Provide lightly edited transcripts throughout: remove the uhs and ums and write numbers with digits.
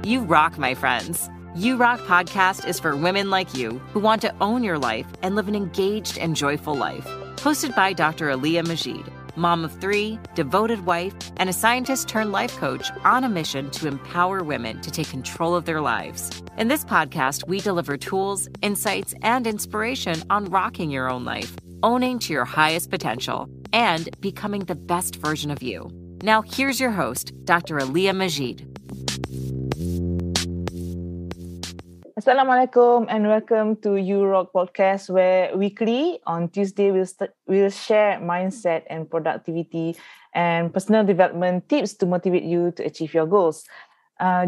You rock, my friends. You Rock podcast is for women like you who want to own your life and live an engaged and joyful life. Hosted by Dr. Aliyah Majid, mom of 3, devoted wife, and a scientist-turned-life coach on a mission to empower women to take control of their lives. In this podcast, we deliver tools, insights, and inspiration on rocking your own life, owning to your highest potential, and becoming the best version of you. Now, here's your host, Dr. Aliyah Majid. Assalamualaikum and welcome to You Rock podcast, where weekly on Tuesday we'll share mindset and productivity and personal development tips to motivate you to achieve your goals.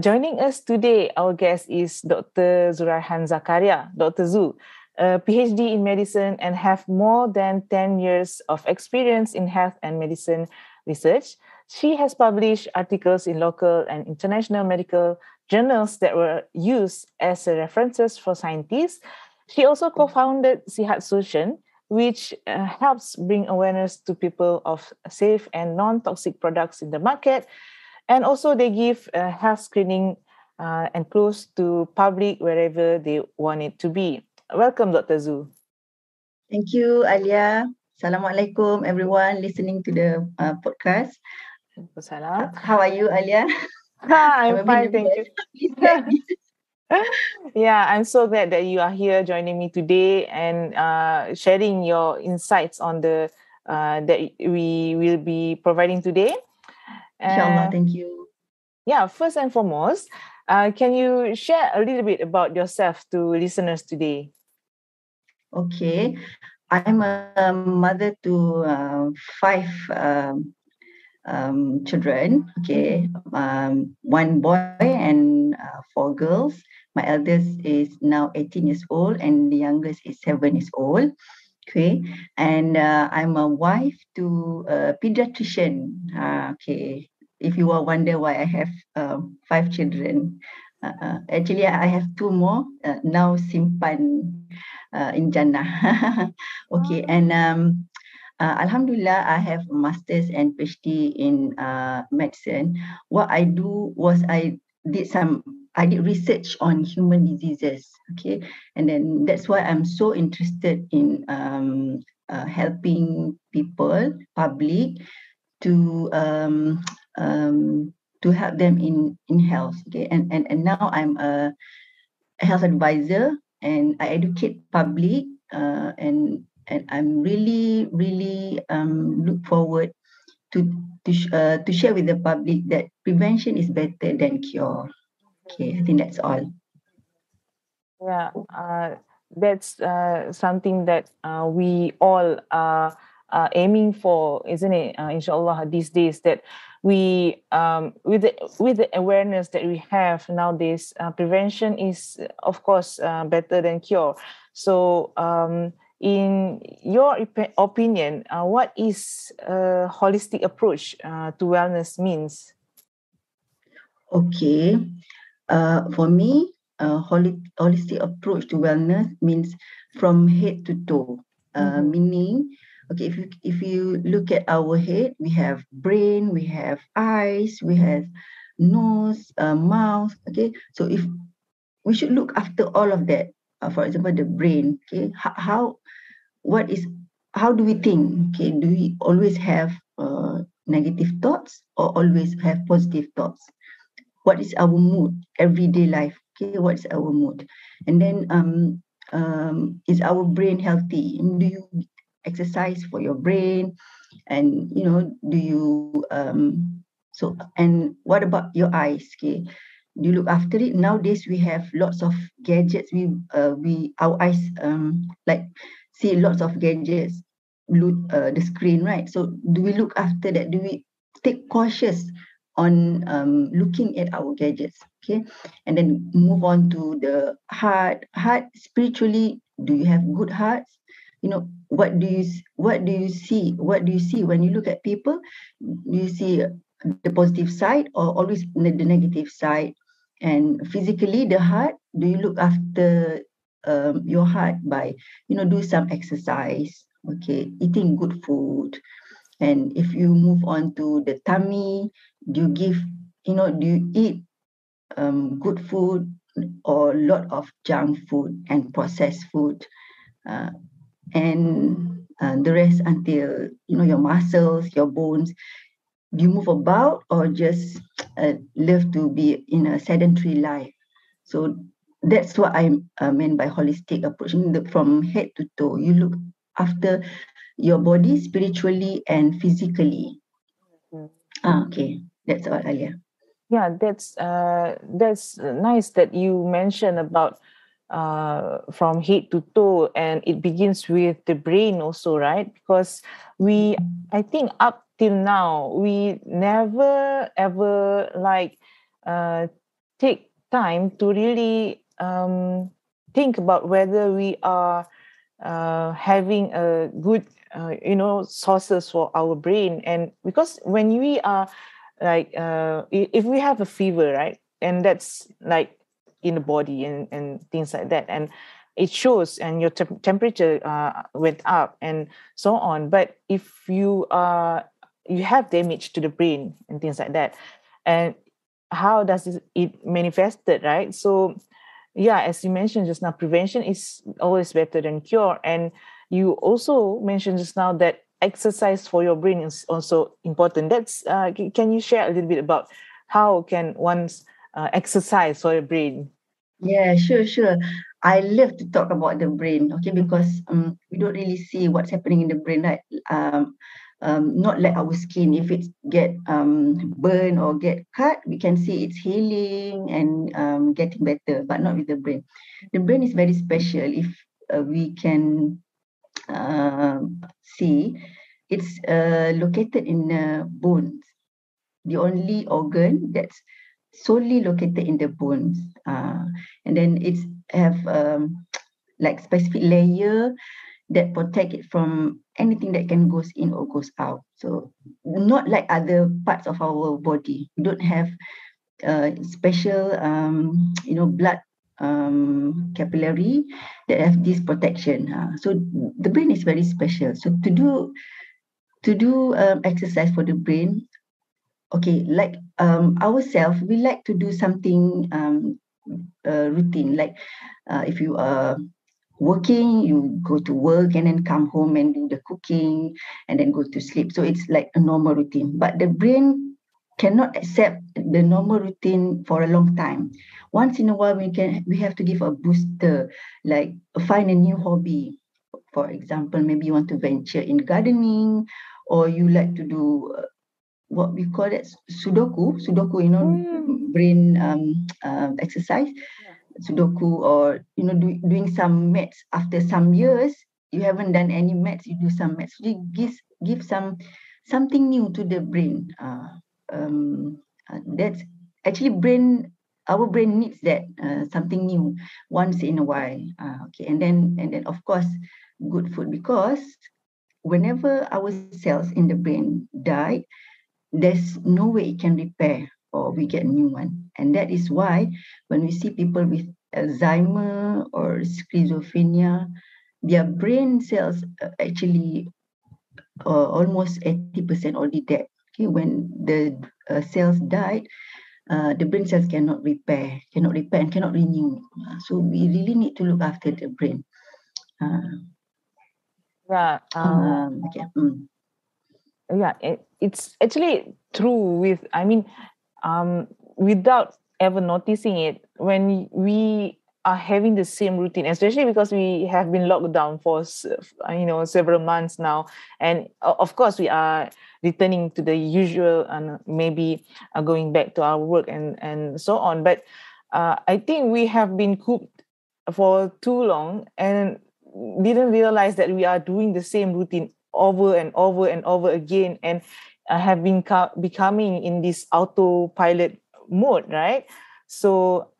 Joining us today, our guest is Dr. Zuraihan Zakaria, Dr. Zu, a Ph.D. in medicine and have more than 10 years of experience in health and medicine research. She has published articles in local and international medical journals that were used as references for scientists. She also co-founded Sihat Solution, which helps bring awareness to people of safe and non-toxic products in the market. And also they give health screening and close to public wherever they want it to be. Welcome, Dr. Zu. Thank you, Alia. Assalamualaikum, everyone listening to the podcast. Salam. How are you, Alia? I'm fine, thank you. Yeah, I'm so glad that you are here joining me today and sharing your insights on the that we will be providing today. Inshallah, thank you. Yeah, first and foremost, can you share a little bit about yourself to listeners today? Okay, I'm a mother to 5 children. Okay, 1 boy and 4 girls. My eldest is now 18 years old and the youngest is 7 years old. Okay, and I'm a wife to a pediatrician. Okay, if you are wonder why I have 5 children, actually I have 2 more now simpan in Jannah. Okay, and Alhamdulillah, I have a master's and PhD in medicine. What I do was I did research on human diseases. Okay, and then that's why I'm so interested in helping people, public, to help them in health. Okay, and now I'm a health advisor and I educate public and I'm really look forward to share with the public that prevention is better than cure. Okay, I think that's all. Yeah, that's something that we all are aiming for, isn't it? Inshallah, these days that we, with the awareness that we have nowadays, prevention is of course better than cure. So, in your opinion, what is a holistic approach to wellness means? Okay, for me, a holistic approach to wellness means from head to toe. Meaning, okay, if you look at our head, we have brain, we have eyes, we have nose, mouth. Okay, so if we should look after all of that. For example, the brain. Okay, how do we think? Okay, do we always have negative thoughts or always have positive thoughts? What is our mood? Everyday life. Okay, what's our mood? And then is our brain healthy? And do you exercise for your brain? And do you so, and what about your eyes? Okay, do you look after it? Nowadays we have lots of gadgets. Our eyes like see lots of gadgets, the screen, right? So do we look after that? Do we take cautious on looking at our gadgets? Okay, and then move on to the heart spiritually. Do you have good hearts? What do you see when you look at people? Do you see the positive side or always the negative side? And physically, the heart, do you look after your heart by do some exercise, okay, eating good food? And if you move on to the tummy, do you eat good food or a lot of junk food and processed food, and the rest until your muscles, your bones. Do you move about or just live to be in a sedentary life? So that's what I meant by holistic approach. From head to toe, you look after your body spiritually and physically. Okay, that's all, Alia. Yeah, that's nice that you mentioned about from head to toe, and it begins with the brain also, right? Because I think up till now, we never ever like uh, take time to really think about whether we are having a good sources for our brain. And because when we are like if we have a fever, right, and that's like in the body and things like that, and it shows, and your temperature went up and so on. But if you have damage to the brain and things like that, and how does it manifested, right? So yeah, as you mentioned just now, prevention is always better than cure. And you also mentioned just now that exercise for your brain is also important. That's can you share a little bit about how can one exercise for your brain? Yeah, sure. I love to talk about the brain, okay, because we don't really see what's happening in the brain, right? Not like our skin. If it's get burned or get cut, we can see it's healing and getting better, but not with the brain. The brain is very special. If we can see, it's located in the bones, the only organ that's solely located in the bones, and then it's have like specific layer that protect it from anything that can goes in or goes out. So not like other parts of our body, we don't have special blood capillary that have this protection. So the brain is very special. So to do exercise for the brain, okay, like ourselves, we like to do something routine. Like if you are working, you go to work and then come home and do the cooking and then go to sleep. So it's like a normal routine. But the brain cannot accept the normal routine for a long time. Once in a while, we have to give a booster, like find a new hobby. For example, maybe you want to venture in gardening, or you like to do what we call it sudoku, brain exercise, sudoku, or doing some maths. After some years you haven't done any maths, you do some maths. You give something new to the brain. That's actually our brain needs that, something new once in a while. Okay, and then of course good food, because whenever our cells in the brain die, there's no way it can repair or we get a new one. And that is why when we see people with Alzheimer or schizophrenia, their brain cells actually almost 80% already dead. Okay, when the cells died, the brain cells cannot repair and cannot renew. So we really need to look after the brain. Yeah. Okay. Yeah, it's actually true with, I mean, without ever noticing it, when we are having the same routine, especially because we have been locked down for several months now, and of course we are returning to the usual and maybe going back to our work and so on. But I think we have been cooped for too long and didn't realize that we are doing the same routine over and over and over again, and have been becoming in this autopilot mode, right? So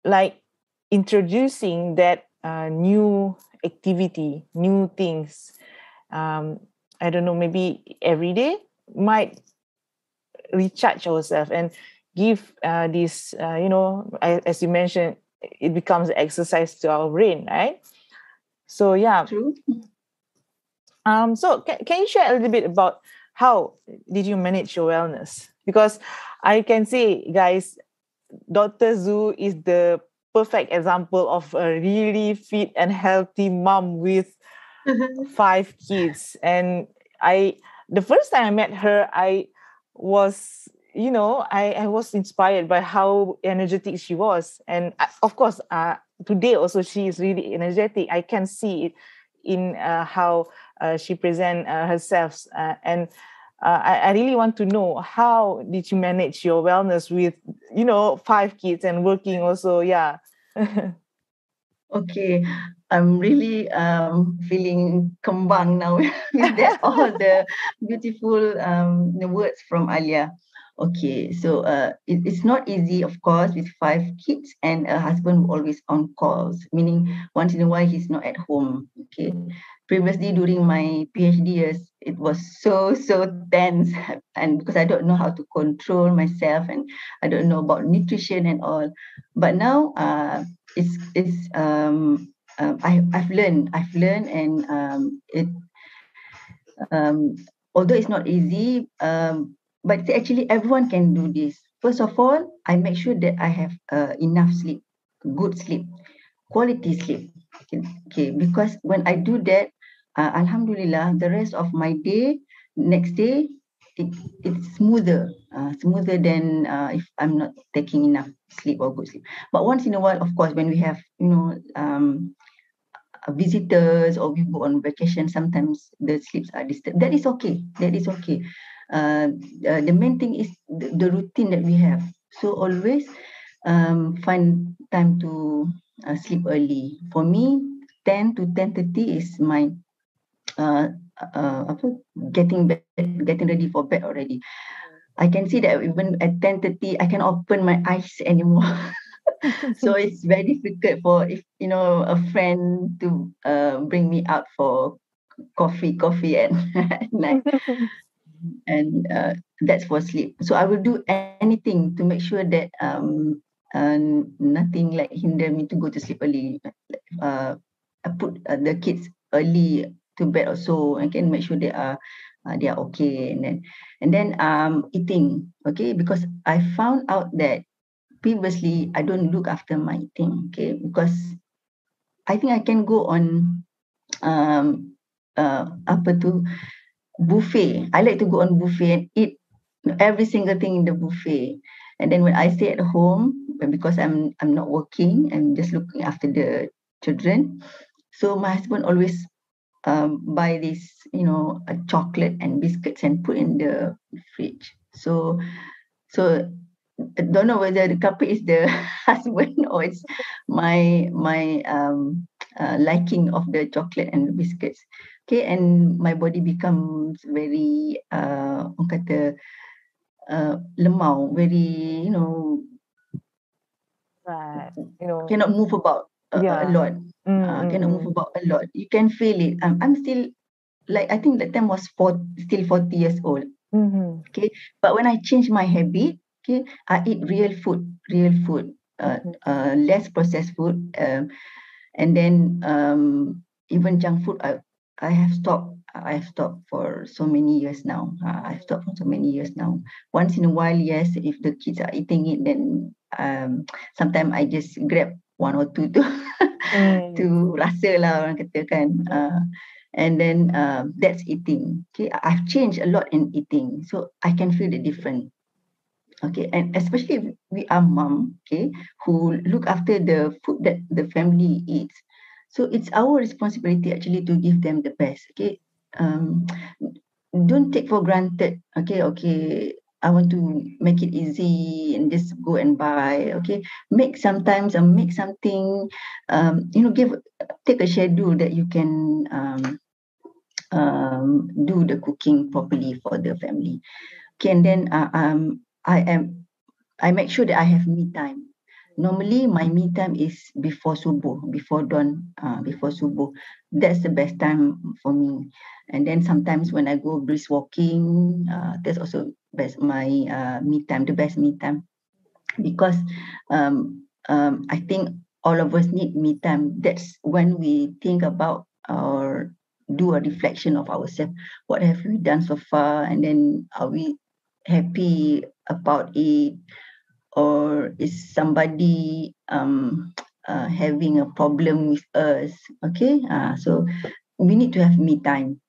like introducing that new activity, new things, I don't know, maybe every day might recharge ourselves and give this as you mentioned, it becomes exercise to our brain, right? So yeah. True. So can you share a little bit about how did you manage your wellness? Because I can say, guys, Dr. Zu is the perfect example of a really fit and healthy mom with 5 kids. And the first time I met her, I was, I was inspired by how energetic she was. And of course, today also she is really energetic. I can see it in how she present herself. And I really want to know, how did you manage your wellness with, 5 kids and working also? Yeah. Okay, I'm really feeling kembang now with that all the beautiful the words from Alia. Okay, so it's not easy, of course, with 5 kids and a husband who always on calls, meaning once in a while he's not at home. Okay, previously during my PhD years, it was so tense, and because I don't know how to control myself and I don't know about nutrition and all. But now I've learned, and um, although it's not easy, but actually everyone can do this. First of all, I make sure that I have enough sleep, good sleep, quality sleep. Okay, because when I do that, Alhamdulillah, the rest of my day, next day, it, it's smoother than if I'm not taking enough sleep or good sleep. But once in a while, of course, when we have visitors or we go on vacation, sometimes the sleeps are disturbed. That is okay. That is okay. The main thing is the routine that we have. So always find time to sleep early. For me, 10 to 10:30 is my apa, getting ready for bed already. I can see that even at 10:30, I can open my eyes anymore. So it's very difficult for, if a friend to bring me out for coffee at, at night, and that's for sleep. So I will do anything to make sure that nothing like hinder me to go to sleep early. I put the kids early to bed also. I can make sure they are okay, and then eating. Okay, because I found out that previously I don't look after my eating. Okay, because I think I can go on apa tu, buffet. I like to go on buffet and eat every single thing in the buffet. And then when I stay at home, because I'm not working, I'm just looking after the children. So my husband always buy this, a chocolate and biscuits and put in the fridge. So I don't know whether the culprit is the husband or it's my liking of the chocolate and the biscuits. Okay, and my body becomes very orang kata lemau, very Right. cannot move about a Yeah. lot. Cannot move about a lot. You can feel it. I'm still, like, I think that time was still 40 years old. Mm-hmm. Okay, but when I change my habit, okay, I eat real food, less processed food, and then even junk food. I have stopped. I have stopped for so many years now. I've stopped for so many years now. Once in a while, yes, if the kids are eating it, then sometimes I just grab one or two to to rasa lah orang kata kan. And then that's eating. Okay, I've changed a lot in eating, so I can feel the difference. Okay, and especially if we are mom, okay, who look after the food that the family eats. So it's our responsibility actually to give them the best. Okay, don't take for granted. Okay, I want to make it easy and just go and buy. Okay, make sometimes make something. Take a schedule that you can do the cooking properly for the family. Okay, and then I make sure that I have me time. Normally, my me time is before subuh, before dawn, before subuh. That's the best time for me. And then sometimes when I go brisk walking, that's also my me time, the best me time, because I think all of us need me time. That's when we think about or do a reflection of ourselves. What have we done so far, and then are we happy about it, or is somebody having a problem with us. Okay, so we need to have me time.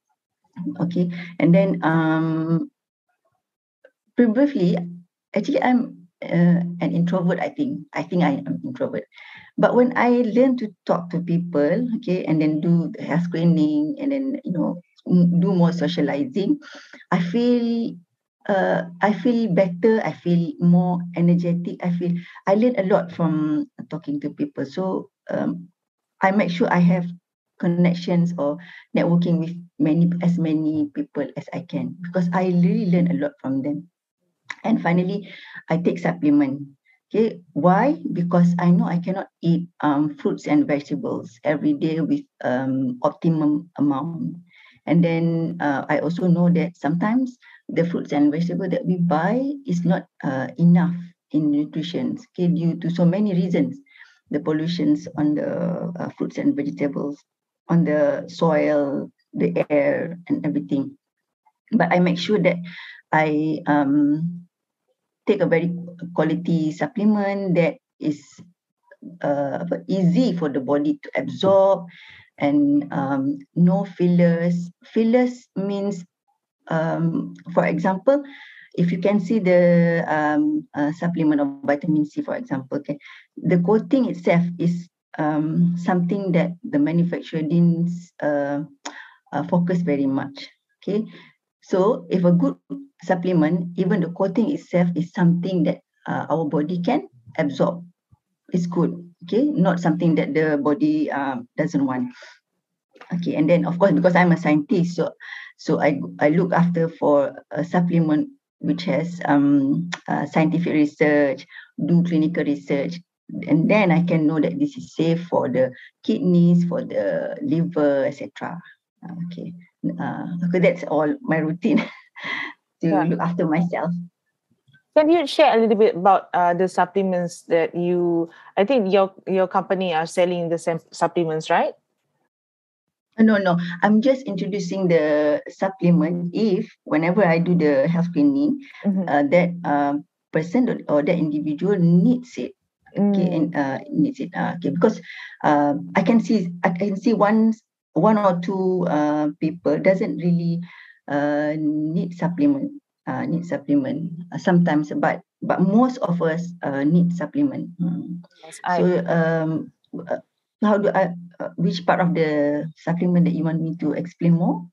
Okay, and then previously, actually, I'm an introvert. I think I am introvert. But when I learn to talk to people, okay, and then do the health screening, and then do more socializing, I feel better. I feel more energetic. I learn a lot from talking to people. So I make sure I have connections or networking with as many people as I can, because I really learn a lot from them. And finally, I take supplement. Okay, why? Because I know I cannot eat fruits and vegetables every day with optimum amount. And then I also know that sometimes the fruits and vegetables that we buy is not enough in nutrition. Okay, due to so many reasons, the pollutions on the fruits and vegetables, on the soil, the air, and everything. But I make sure that I take a very quality supplement that is easy for the body to absorb, and no fillers. Fillers means, for example, if you can see the supplement of vitamin C, for example, okay, the coating itself is something that the manufacturer didn't focus very much. Okay, so if a good supplement, even the coating itself is something that our body can absorb. It's good, okay, not something that the body doesn't want. Okay, and then of course, because I'm a scientist, so I look after for a supplement which has scientific research, do clinical research, and then I can know that this is safe for the kidneys, for the liver, etc. Okay, okay, that's all my routine to look after myself. Can you share a little bit about the supplements that I think your company are selling the same supplements, right? No, I'm just introducing the supplement if whenever I do the health screening, that person or that individual needs it. Okay, and needs it. Okay, because I can see one or two people doesn't really need supplement. Sometimes, but most of us need supplement. Yes, So how do I? Which part of the supplement that you want me to explain more?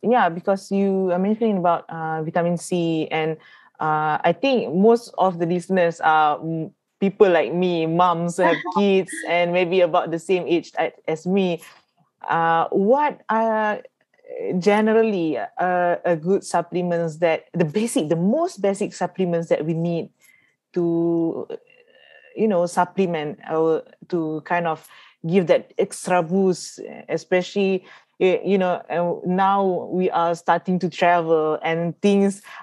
Yeah, because you are mentioning about vitamin C, and I think most of the listeners are people like me, moms who have kids and maybe about the same age as me. What are generally a good supplements that the most basic supplements that we need to supplement or to kind of give that extra boost, especially now we are starting to travel and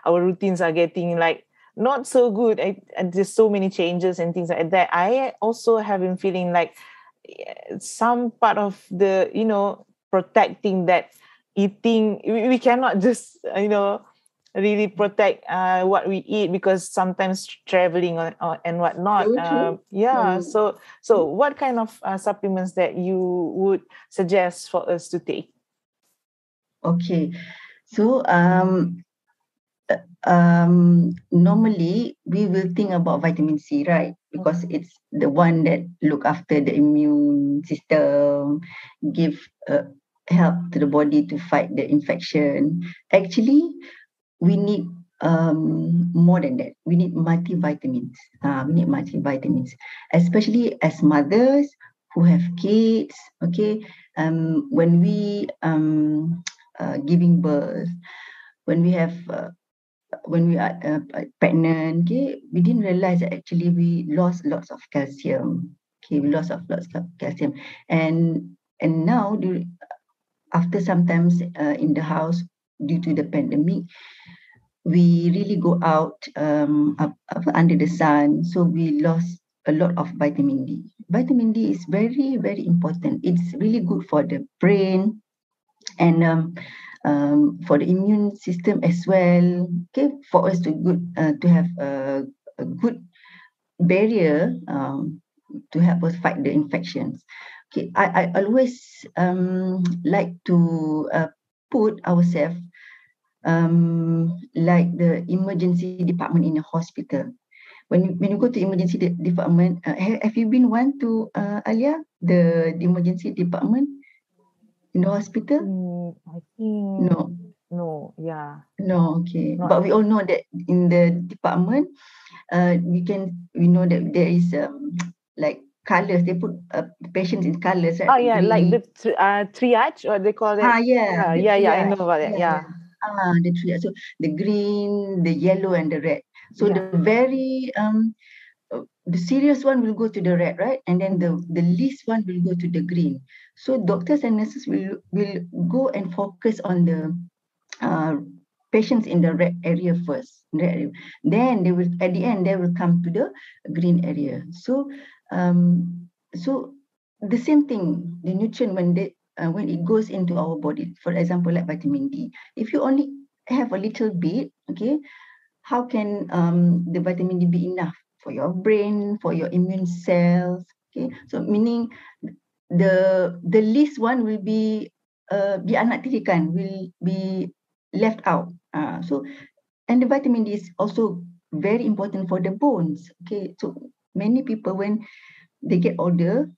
our routines are getting like not so good, and there's so many changes and things like that. I also have been feeling like some part of the protecting that eating, we cannot just really protect what we eat, because sometimes traveling and whatnot. So what kind of supplements that you would suggest for us to take? Okay, so normally we will think about vitamin C, right? Because it's the one that look after the immune system, give help to the body to fight the infection. Actually, we need more than that. We need multivitamins. Especially as mothers who have kids. Okay, when we giving birth, when we have when we are pregnant, okay, we didn't realize that actually we lost lots of calcium. Okay, we lost lots of calcium, and now after sometimes in the house due to the pandemic, we really go out under the sun, so we lost a lot of vitamin D. Vitamin D is very, very important. It's really good for the brain and for the immune system as well. Okay, for us to have a a good barrier to help us fight the infections. Okay, I always like to put ourselves like the emergency department in a hospital. When you go to emergency department, have you been one to Alia, the emergency department in the hospital? I think No. no, yeah. No, okay. Not But we all know that in the department, we know that there is like colors. They put patients in colors, right? oh yeah, like Green. the triage, or they call it. Yeah, the Yeah, I know triage. about it. Yeah, Yeah. yeah. The triage. So the green, the yellow, and the red. So Yeah. the very the serious one will go to the red, right? And then the least one will go to the green. So doctors and nurses will go and focus on the uh, patients in the red area first. Red area. Then they will, at the end, they will come to the green area. So, so the same thing, the nutrient when it goes into our body, for example, like vitamin D. If you only have a little bit, okay, how can the vitamin D be enough for your brain, for your immune cells? Okay, so meaning the least one will be dianaktirikan, will be left out. So and the vitamin D is also very important for the bones. Okay, so many people when they get older,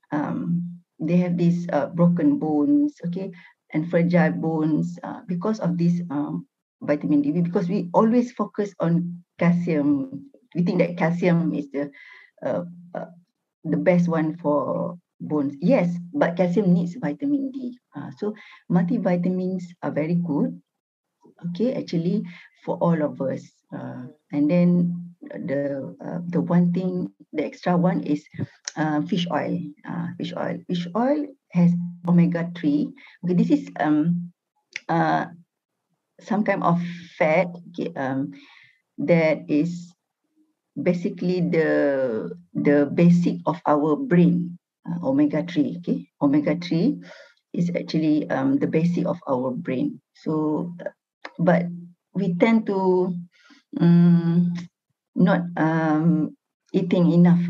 they have these broken bones, okay, and fragile bones because of this vitamin D. Because we always focus on calcium. We think that calcium is uh, uh, the best one for bones. Yes, but calcium needs vitamin D. So multivitamins are very good, okay, actually for all of us. And then the one thing, the extra one is fish oil. Fish oil has omega-3. Okay, this is uh, some kind of fat, okay, that is basically the basic of our brain. Omega-3. Okay, omega-3 is actually the basic of our brain. So, but we tend to not eating enough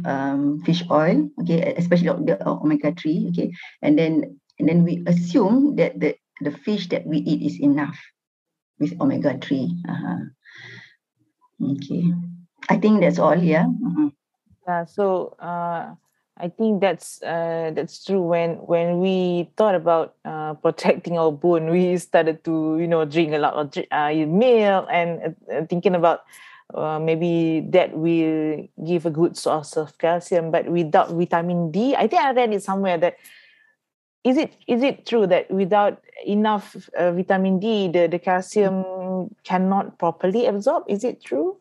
fish oil, okay, especially the omega-3, okay, and then we assume that the fish that we eat is enough with omega-3. Okay, I think that's all. Yeah. Yeah, so I think that's true. When we thought about protecting our bone, we started to drink a lot of milk, and thinking about maybe that will give a good source of calcium. But without vitamin D, I think I read it somewhere that is it true that without enough vitamin D, the calcium cannot properly absorb? Is it true?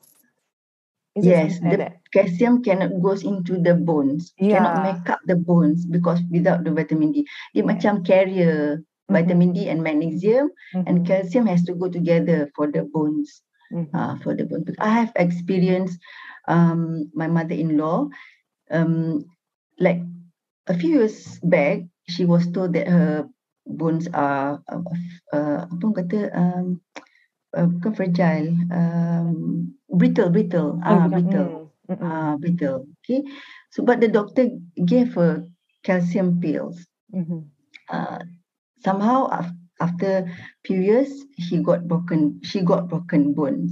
Is it Yes, something like the that? calcium cannot goes into the bones, cannot Yeah. make up the bones because without the vitamin D. Dia macam carrier vitamin D and magnesium, and calcium has to go together for the bones. For the bones. I have experienced my mother-in-law, like a few years back, she was told that her bones are apa orang kata bukan fragile, brittle, brittle. Brittle. Okay. So, but the doctor gave her calcium pills. Somehow, after few years, she got broken bones.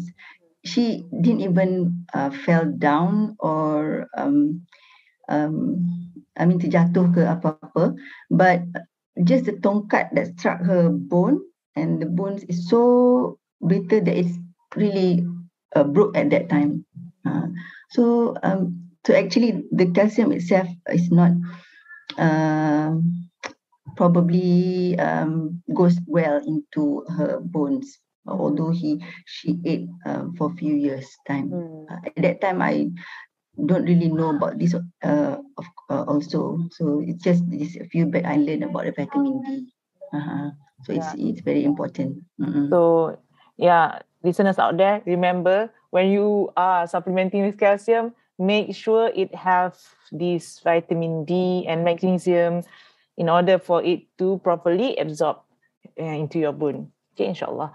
She didn't even fell down or terjatuh ke apa-apa, but just the tongkat that struck her bone, and the bones is so brittle that it's really broke at that time. So actually the calcium itself is not probably goes well into her bones, although she ate for a few years time. At that time I don't really know about this also. So it's just this a few bit I learned about the vitamin D. So it's very important. So yeah, listeners out there, remember when you are supplementing with calcium, make sure it have this vitamin D and magnesium in order for it to properly absorb into your bone. Okay, inshallah.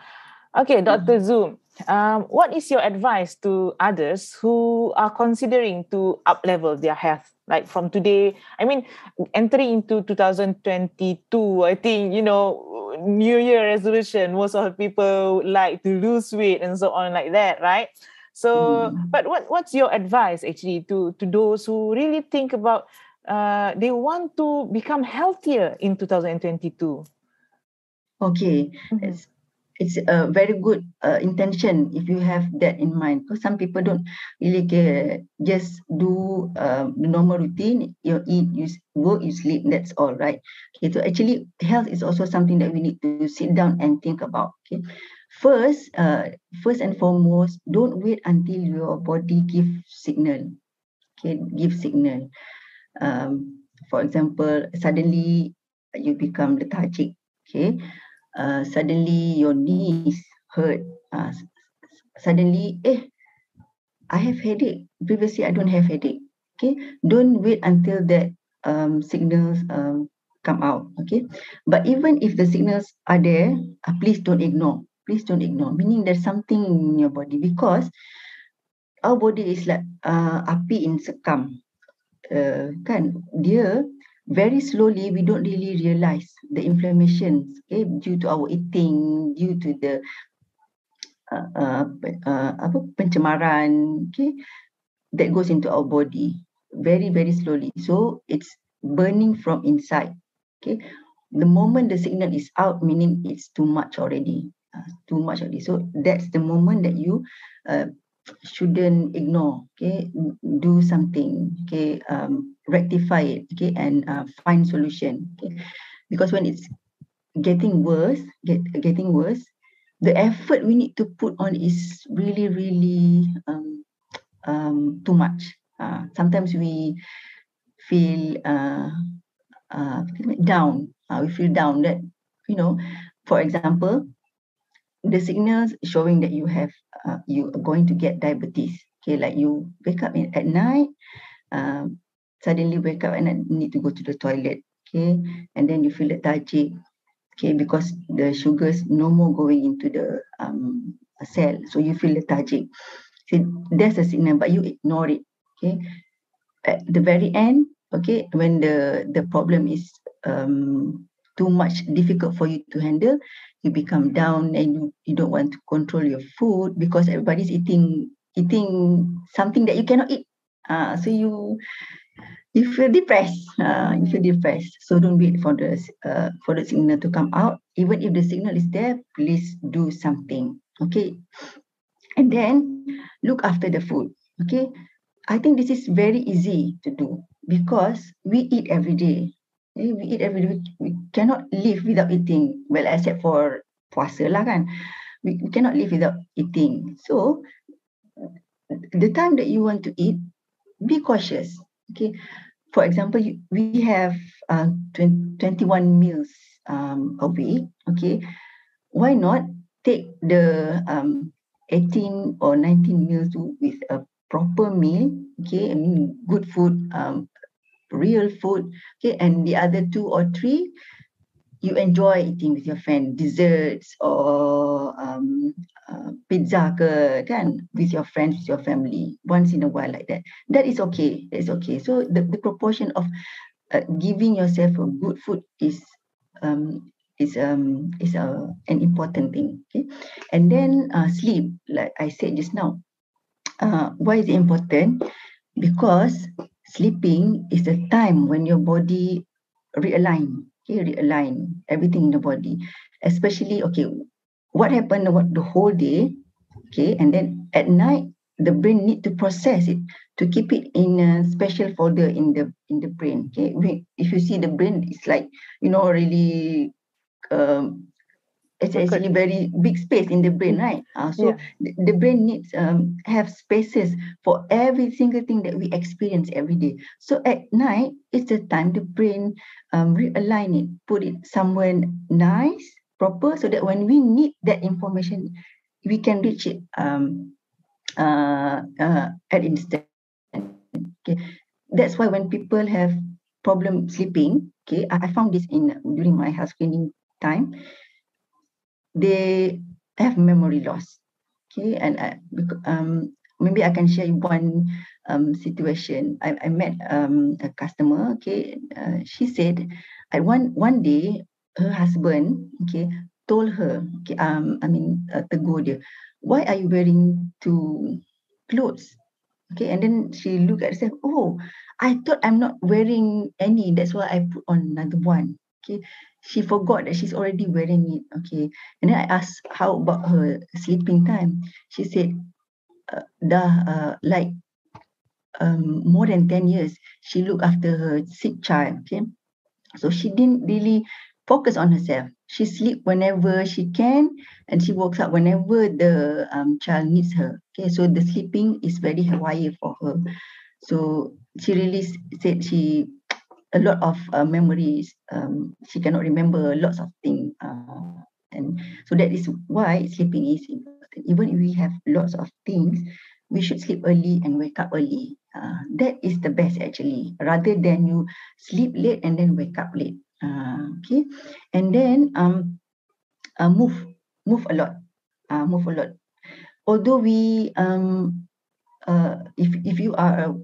Okay, Dr. Zoom. what is your advice to others who are considering to up-level their health? Like from today, I mean, entering into 2022, I think, New Year resolution, most of the people like to lose weight and so on like that, right? So, but what's your advice actually to those who really think about they want to become healthier in 2022? Okay, it's a very good intention if you have that in mind. Because some people don't really care, just do the normal routine. You eat, you work, you sleep. That's all, right? Okay, so actually, health is also something that we need to sit down and think about. Okay, first and foremost, don't wait until your body give signal. Okay, give signal. For example, suddenly you become lethargic. Okay, suddenly your knees hurt. Suddenly, I have headache. Previously, I don't have headache. Okay, don't wait until that signals come out. Okay, but even if the signals are there, please don't ignore. Please don't ignore. Meaning there's something in your body, because our body is like api in sekam. Kan dia very slowly, we don't really realize the inflammations, okay, due to our eating, due to the pencemaran, okay, that goes into our body very very slowly. So it's burning from inside. Okay, the moment the signal is out, meaning it's too much already. Too much already. So that's the moment that you shouldn't ignore. Okay, do something. Okay, rectify it. Okay, and find solution. Okay, because when it's getting worse, the effort we need to put on is really really too much. Sometimes we feel down. We feel down that, for example, the signals showing that you are going to get diabetes. Okay, like you wake up at night, suddenly wake up and need to go to the toilet. Okay, and then you feel lethargic. Okay, because the sugars no more going into the cell, so you feel lethargic. See, that's a signal, but you ignore it. Okay, at the very end, okay, when the problem is too much difficult for you to handle, you become down and you don't want to control your food because everybody's eating something that you cannot eat. So you feel depressed. So don't wait for the signal to come out. Even if the signal is there, please do something. Okay, and then look after the food. Okay, I think this is very easy to do because we eat every day. We eat every day. We cannot live without eating. Well, except for puasa lah kan. We cannot live without eating. So the time that you want to eat, be cautious. Okay. For example, we have 21 meals a week. Okay. Why not take the 18 or 19 meals with a proper meal? Okay, I mean good food, real food. Okay, and the other 2 or 3 you enjoy eating with your friend, desserts or pizza ke, kan, with your friends, with your family, once in a while like that. That is okay. That is okay. So the proportion of giving yourself a good food is an important thing. Okay, and then sleep, like I said just now. Why is it important? Because sleeping is the time when your body realign. Okay, realign everything in the body, especially what happened the whole day. Okay, and then at night the brain need to process it to keep it in a special folder in the brain. Okay, if you see the brain, it's like really it's actually very big space in the brain, right? So the brain needs have spaces for every single thing that we experience every day. So at night, it's the time the brain realign it, put it somewhere nice, proper, so that when we need that information, we can reach it at instant. Okay, that's why when people have problem sleeping, okay, I found this during my health screening time. They have memory loss. Okay, and maybe I can share you one situation. I met a customer. Okay, she said, at one day her husband, okay, told her, okay, tegur dia, why are you wearing two clothes? Okay, and then she looked at herself, oh, I thought I'm not wearing any, that's why I put on another one. Okay, she forgot that she's already wearing it. Okay, and then I asked how about her sleeping time. She said, like more than 10 years, she looked after her sick child. Okay, so she didn't really focus on herself. She sleep whenever she can, and she wakes up whenever the child needs her. Okay, so the sleeping is very haywire for her. So she really said she a lot of memories. She cannot remember lots of things, and so that is why sleeping is important. Even if we have lots of things, we should sleep early and wake up early. That is the best actually, rather than you sleep late and then wake up late. Okay, and then move a lot, move a lot. Although we if you are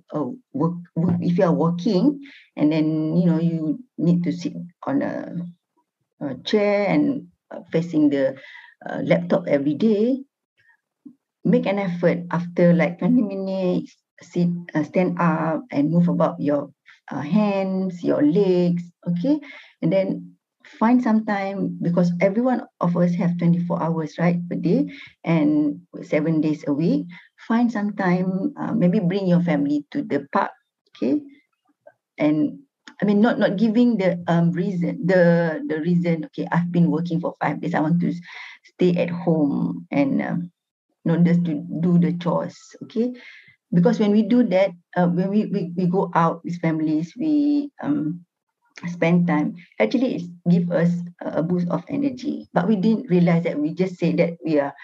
if you are working, and then you need to sit on a chair and facing the laptop every day, make an effort after like 20 minutes, sit, stand up and move about your hands, your legs. Okay, and then find some time, because every one of us have 24 hours right per day and 7 days a week. Find some time, maybe bring your family to the park. Okay, and I mean, not giving the reason, the reason, okay, I've been working for 5 days, I want to stay at home and not just to do the chores. Okay, because when we do that, when we go out with families, we spend time, actually it give us a boost of energy. But we didn't realize that we just say that we are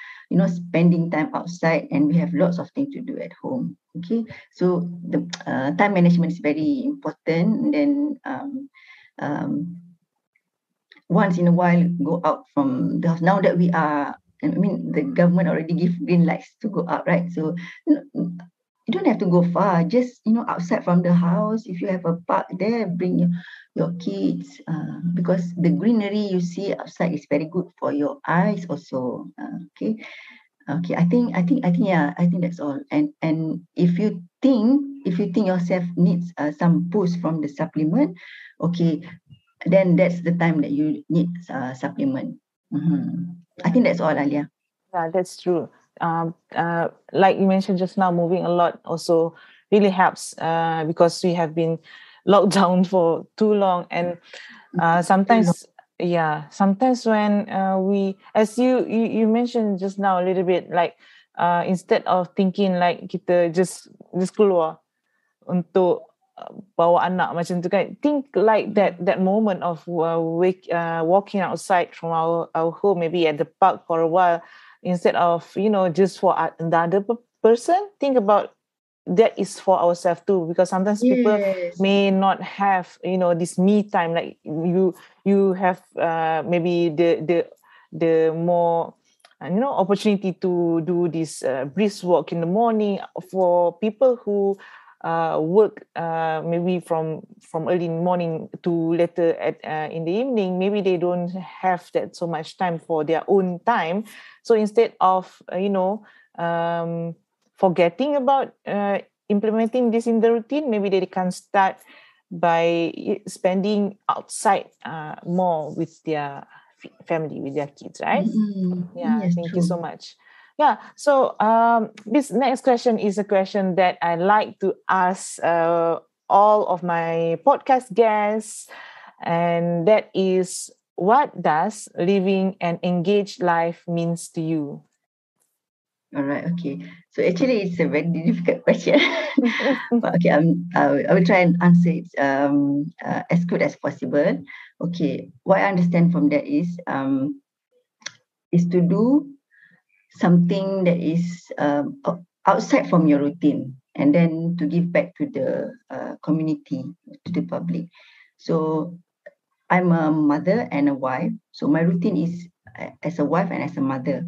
spending time outside, and we have lots of things to do at home. Okay, so the time management is very important. And then um, once in a while go out from the house. Now that we are, I mean, the government already give green lights to go out, right? So you don't have to go far, just outside from the house. If you have a park there, bring your kids, because the greenery you see outside is very good for your eyes also. Okay, yeah, I think that's all. And if you think yourself needs some boost from the supplement, okay, then that's the time that you need supplement. I think that's all, Alia. Yeah, that's true. Like you mentioned just now, moving a lot also really helps because we have been locked down for too long. And sometimes, yeah, sometimes when we, as you mentioned just now a little bit, like instead of thinking like kita just keluar untuk bawa anak macam tu kan, think like that moment of walking outside from our home, maybe at the park for a while, instead of just for another person, think about that is for ourselves too, because sometimes people may not have this me time, like you have maybe the more opportunity to do this brisk walk in the morning. For people who work maybe from early in the morning to later in the evening, maybe they don't have that so much time for their own time. So instead of forgetting about implementing this in the routine, maybe they can start by spending outside more with their family, with their kids, right? Yeah, yes, thank true. you so much. Yeah, so this next question is a question that I like to ask all of my podcast guests, and that is, what does living an engaged life means to you? All right, okay. So actually, it's a very difficult question. But okay, I will try and answer it as good as possible. Okay, what I understand from that is to do something that is outside from your routine, and then to give back to the community, to the public. So I'm a mother and a wife. So my routine is as a wife and as a mother.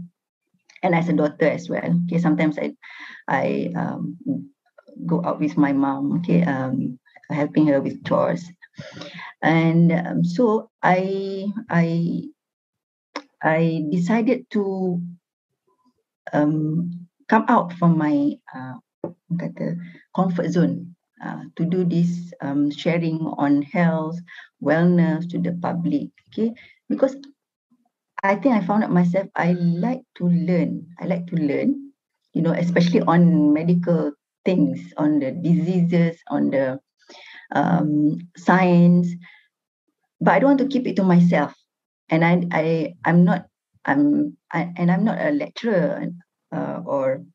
and as a daughter as well. Okay, sometimes I go out with my mom. Okay, helping her with chores, and so I decided to come out from my comfort zone to do this sharing on health, wellness to the public. Okay, because I think I found out myself, I like to learn. I like to learn, especially on medical things, on the diseases, on the science. But I don't want to keep it to myself. And I'm not a lecturer or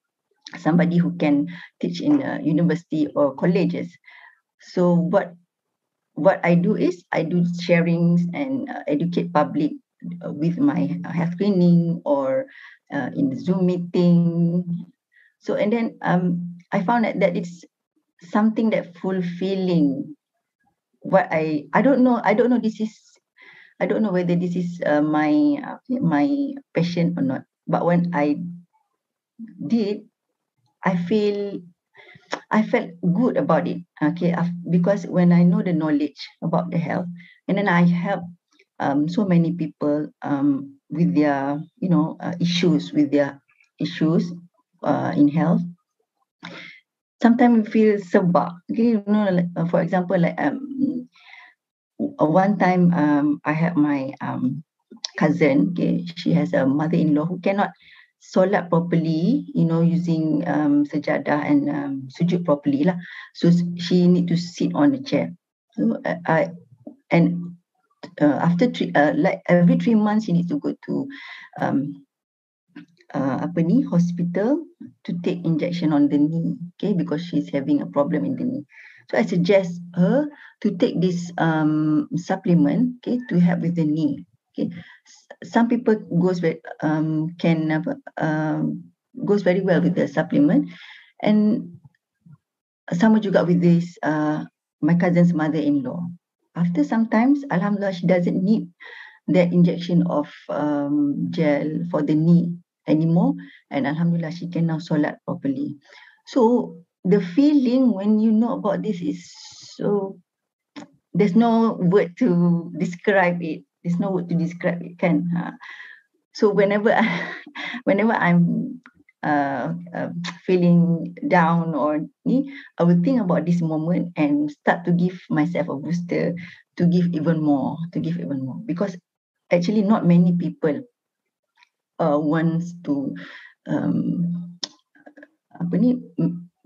somebody who can teach in a university or colleges. So what I do is I do sharings and educate public with my health screening or in Zoom meeting. So and then I found that it's something that fulfilling. What I don't know. I don't know whether this is my passion or not. But when I did, I feel I felt good about it. Okay, because when I know the knowledge about the health, and then I help so many people with their issues in health. Sometimes we feel sebab. Okay, like, for example, like one time I had my cousin. Okay, she has a mother-in-law who cannot solat properly, using sejadah and sujud properly lah. So she need to sit on a chair. So and after like every 3 months she needs to go to hospital to take injection on the knee. Okay, because she's having a problem in the knee. So I suggest her to take this supplement, okay, to help with the knee. Okay, some people goes very well with the supplement, and sama juga with this my cousin's mother-in-law. After sometimes, alhamdulillah, she doesn't need that injection of gel for the knee anymore, and alhamdulillah, she can now solat properly. So the feeling when you know about this is so, there's no word to describe it. There's no word to describe it, kan? So whenever I'm feeling down or I will think about this moment and start to give myself a booster to give even more, because actually not many people wants to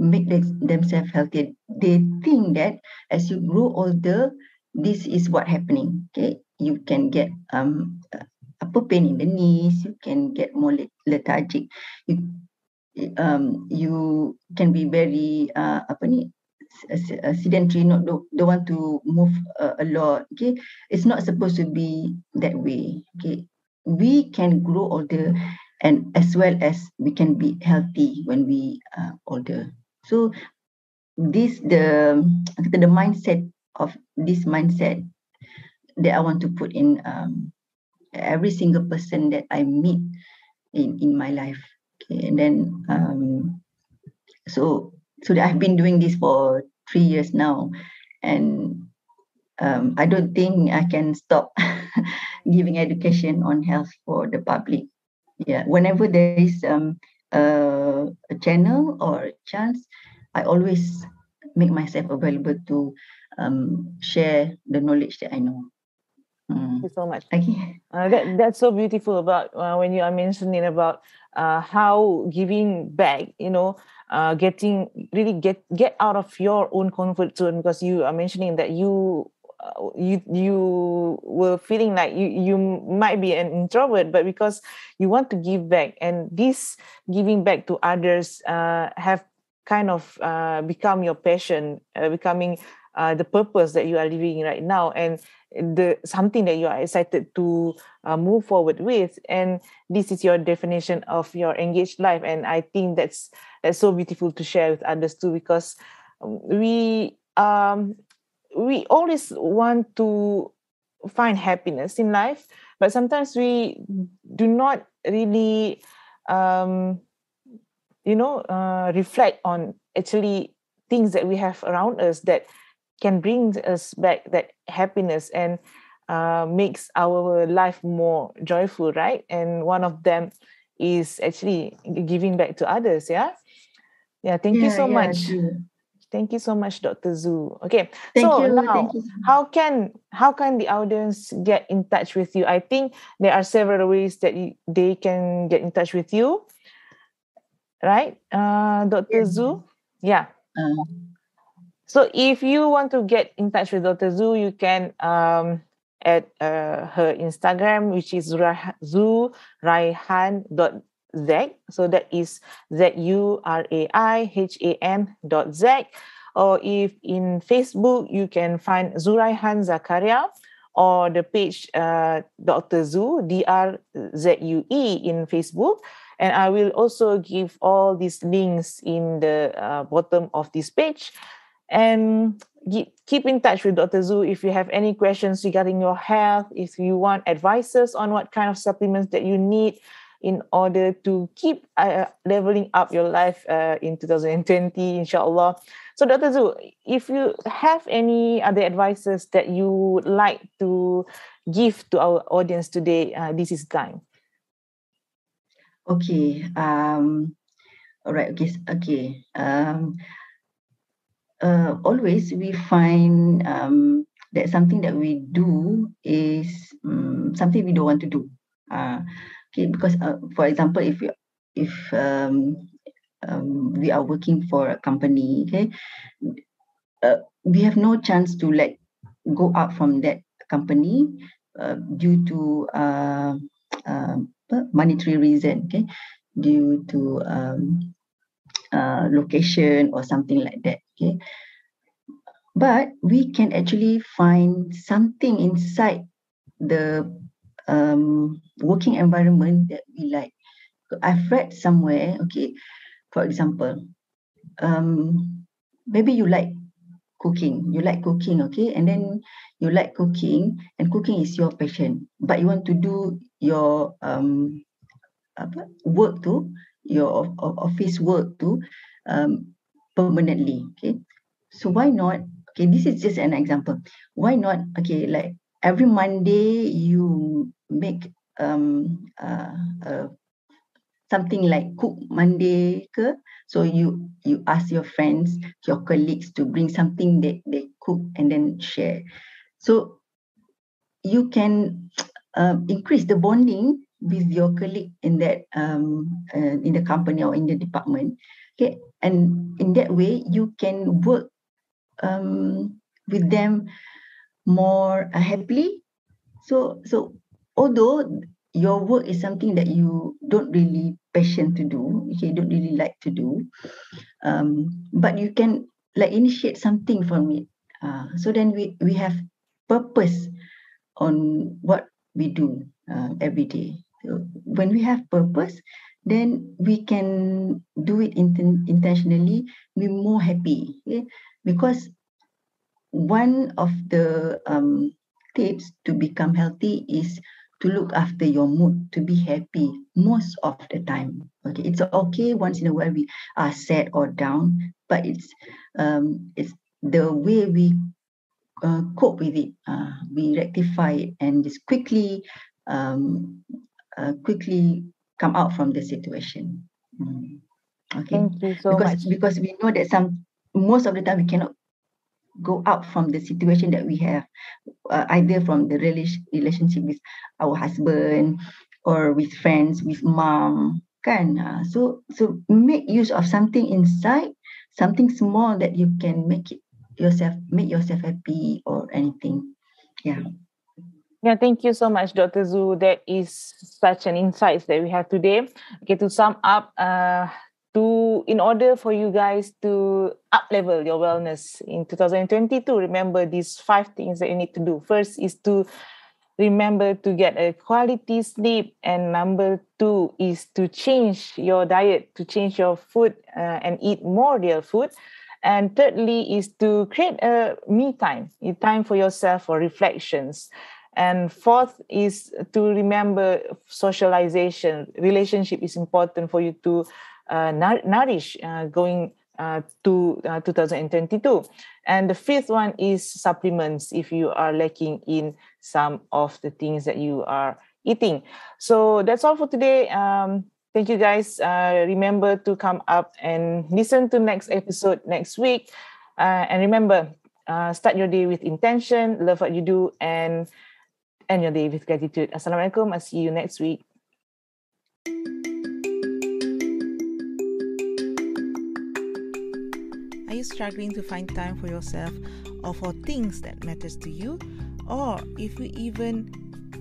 make themselves healthy. They think that as you grow older, this is what happening. Okay, you can get pain in the knees, you can get more lethargic, you can be very sedentary, don't want to move a lot. Okay, it's not supposed to be that way. Okay, we can grow older, and as well as we can be healthy when we older. So the mindset that I want to put in every single person that I meet in my life. Okay, and then so that I've been doing this for 3 years now, and I don't think I can stop giving education on health for the public. Yeah, whenever there is a channel or a chance, I always make myself available to share the knowledge that I know. Thank you so much. Okay. That's so beautiful about when you are mentioning about how giving back, get out of your own comfort zone, because you are mentioning that you were feeling like you might be an introvert, but because you want to give back, and this giving back to others have kind of become your passion, becoming the purpose that you are living right now, and something that you are excited to move forward with. And this is your definition of your engaged life, and I think that's so beautiful to share with others too, because we always want to find happiness in life, but sometimes we do not really um, reflect on actually things that we have around us that can bring us back that happiness and makes our life more joyful, right? And one of them is actually giving back to others. Yeah, thank you Yeah, so yeah, much. true. Thank you so much, Dr. Zhu. Okay, Thank so you. now Thank you. how can the audience get in touch with you? I think there are several ways that they can get in touch with you, right, Dr. Yes. Zhu? Yeah. Uh, So if you want to get in touch with Dr. Zhu, you can at her Instagram, which is Zuraihan.Zak. So that is Zuraihan.Z. Or if in Facebook, you can find Zuraihan Zakaria, or the page Dr. Zhu, DRZUE, in Facebook. And I will also give all these links in the bottom of this page. And keep in touch with Dr. Zhu if you have any questions regarding your health, if you want advices on what kind of supplements that you need in order to keep leveling up your life in 2020, inshallah. So, Dr. Zhu, if you have any other advices that you would like to give to our audience today, this is time. okay. All right. Okay. Okay. Always we find that something that we do is something we don't want to do. Okay, because for example, if we are working for a company, okay, we have no chance to like go out from that company due to monetary reason, okay, due to location or something like that, okay. But we can actually find something inside the working environment that we like. I've read somewhere, okay, for example, maybe you like cooking, okay, and then you like cooking, and cooking is your passion, but you want to do your work too, your office work too, permanently, okay. So why not, okay, this is just an example, why not, okay, like every Monday you make something like cook Monday ke, so you ask your friends, your colleagues to bring something that they cook and then share, so you can increase the bonding with your colleague in the company or in the department, okay, and in that way you can work with them more happily. So although your work is something that you don't really passion to do, okay, don't really like to do, but you can like initiate something from it, so then we have purpose on what we do every day. So when we have purpose, then we can do it intentionally, be more happy, okay? Because one of the tips to become healthy is to look after your mood, to be happy most of the time. Okay, it's okay once in a while we are sad or down, but it's the way we cope with it. We rectify it and just quickly come out from the situation. Okay, Thank you so much. because we know that most of the time we cannot go out from the situation that we have, either from the relationship with our husband or with friends, with mom, kan? So make use of something inside, something small that you can make yourself happy or anything. Yeah. Yeah, thank you so much, Dr. Zhu. That is such an insight that we have today. Okay, to sum up, in order for you guys to up level your wellness in 2022, remember these 5 things that you need to do. First is to remember to get a quality sleep, and number 2 is to change your diet, to change your food and eat more real food. And thirdly is to create a me time, a time for yourself for reflections. And fourth is to remember socialization. Relationship is important for you to nourish going to 2022. And the fifth one is supplements if you are lacking in some of the things that you are eating. So that's all for today. Thank you guys. Remember to come up and listen to next episode next week. And remember, start your day with intention, love what you do, and end your day with gratitude. Assalamualaikum. I'll see you next week. Are you struggling to find time for yourself or for things that matters to you? Or if you even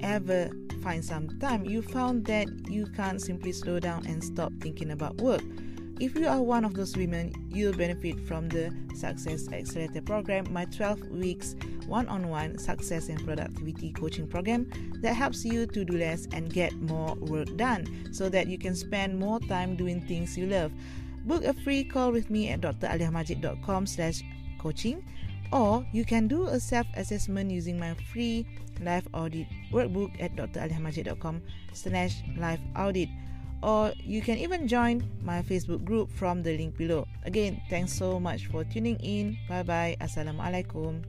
ever find some time, you found that you can't simply slow down and stop thinking about work. If you are one of those women, you'll benefit from the Success Accelerator program, my 12 weeks one-on-one success and productivity coaching program that helps you to do less and get more work done so that you can spend more time doing things you love. Book a free call with me at draliamajid.com/coaching, or you can do a self-assessment using my free life audit workbook at draliamajid.com/life audit. Or you can even join my Facebook group from the link below. Again, thanks so much for tuning in. Bye bye. Assalamualaikum.